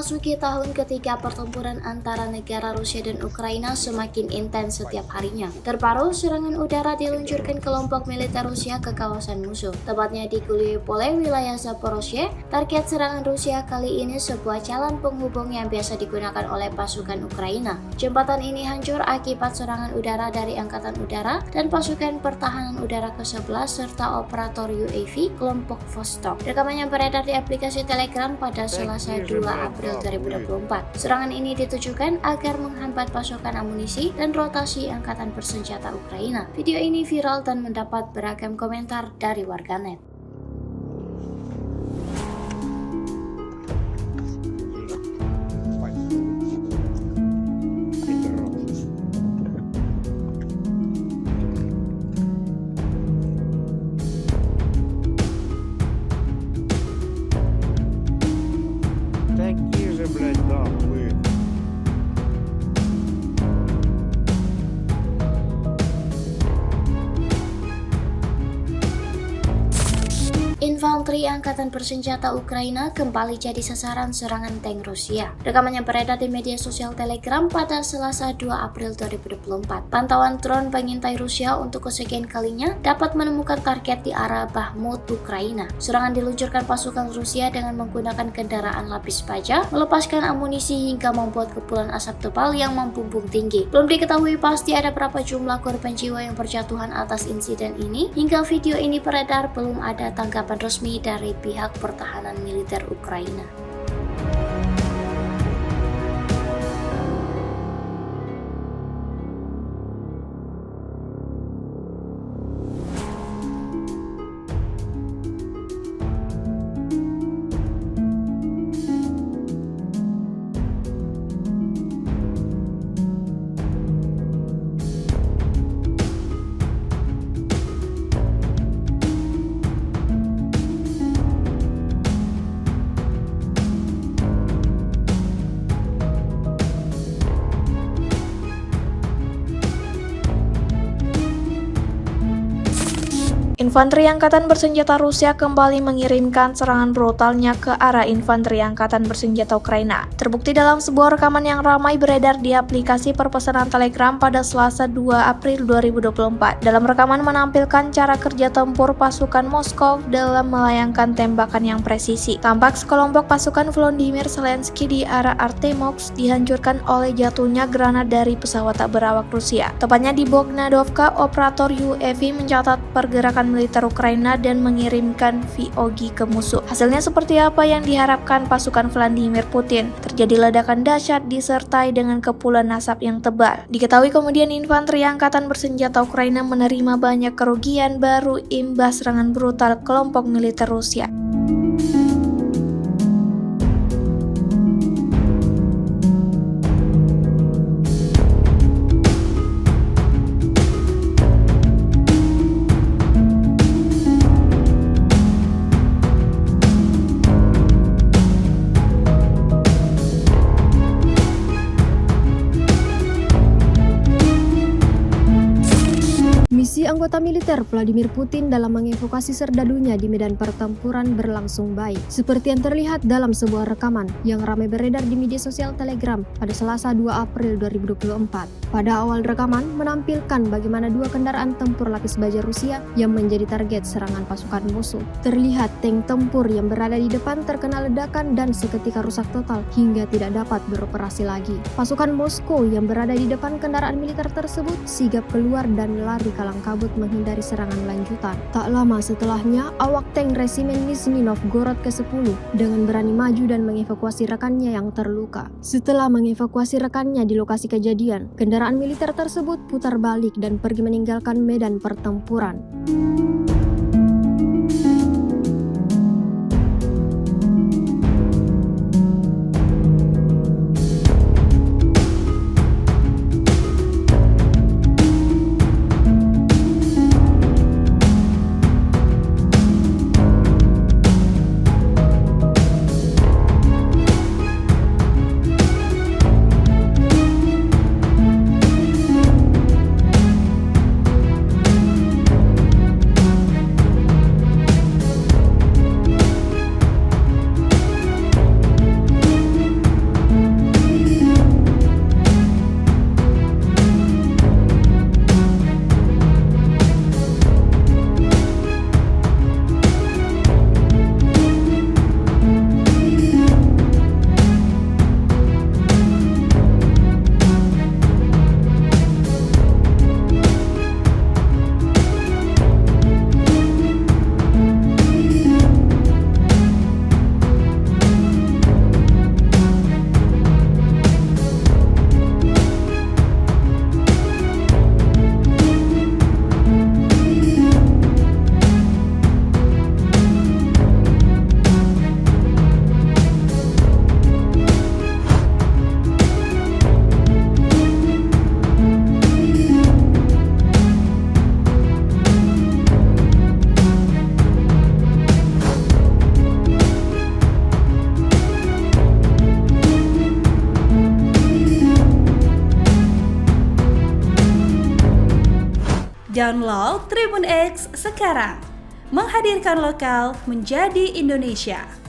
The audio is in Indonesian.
Memasuki tahun ketiga, pertempuran antara negara Rusia dan Ukraina semakin intens setiap harinya. Terbaru, serangan udara diluncurkan kelompok militer Rusia ke kawasan musuh, tepatnya di Gulipole, wilayah Zaporozhye. Target serangan Rusia kali ini sebuah jalan penghubung yang biasa digunakan oleh pasukan Ukraina. Jembatan ini hancur akibat serangan udara dari Angkatan Udara dan pasukan pertahanan udara ke-11 serta operator UAV kelompok Vostok. Rekaman yang beredar di aplikasi Telegram pada Selasa 2 April 2024. Serangan ini ditujukan agar menghambat pasokan amunisi dan rotasi angkatan bersenjata Ukraina. Video ini viral dan mendapat beragam komentar dari warganet. Такие же, блядь, нахуй. Infanteri Angkatan Bersenjata Ukraina kembali jadi sasaran serangan tank Rusia. Rekaman yang beredar di media sosial Telegram pada Selasa 2 April 2024. Pantauan drone pengintai Rusia untuk kesekian kalinya dapat menemukan target di arah Bakhmut, Ukraina. Serangan diluncurkan pasukan Rusia dengan menggunakan kendaraan lapis baja, melepaskan amunisi hingga membuat kepulan asap tebal yang membumbung tinggi. Belum diketahui pasti ada berapa jumlah korban jiwa yang berjatuhan atas insiden ini. Hingga video ini beredar, belum ada tanggapan resmi dari pihak pertahanan militer Ukraina. Infanteri Angkatan Bersenjata Rusia kembali mengirimkan serangan brutalnya ke arah infanteri Angkatan Bersenjata Ukraina. Terbukti dalam sebuah rekaman yang ramai beredar di aplikasi perpesanan Telegram pada Selasa 2 April 2024. Dalam rekaman menampilkan cara kerja tempur pasukan Moskow dalam melayangkan tembakan yang presisi. Tampak sekelompok pasukan Volodymyr Zelensky di arah Artemovsk dihancurkan oleh jatuhnya granat dari pesawat tak berawak Rusia. Tepatnya di Bogdановka, operator UAV mencatat pergerakan militer Ukraina dan mengirimkan VOG ke musuh. Hasilnya seperti apa yang diharapkan pasukan Vladimir Putin? Terjadi ledakan dahsyat disertai dengan kepulan asap yang tebal. Diketahui kemudian infanteri Angkatan Bersenjata Ukraina menerima banyak kerugian baru imbas serangan brutal kelompok militer Rusia. Misi anggota militer Vladimir Putin dalam mengevakuasi serdadunya di medan pertempuran berlangsung baik, seperti yang terlihat dalam sebuah rekaman yang ramai beredar di media sosial Telegram pada Selasa 2 April 2024. Pada awal rekaman menampilkan bagaimana dua kendaraan tempur lapis baja Rusia yang menjadi target serangan pasukan musuh. Terlihat tank tempur yang berada di depan terkena ledakan dan seketika rusak total hingga tidak dapat beroperasi lagi. Pasukan Moskow yang berada di depan kendaraan militer tersebut sigap keluar dan lari kalang kabut menghindari serangan lanjutan. Tak lama setelahnya, awak tank resimen Nizhny Novgorod ke-10 dengan berani maju dan mengevakuasi rekannya yang terluka. Setelah mengevakuasi rekannya di lokasi kejadian, kendaraan militer tersebut putar balik dan pergi meninggalkan medan pertempuran. Download Tribun X sekarang. Menghadirkan lokal menjadi Indonesia.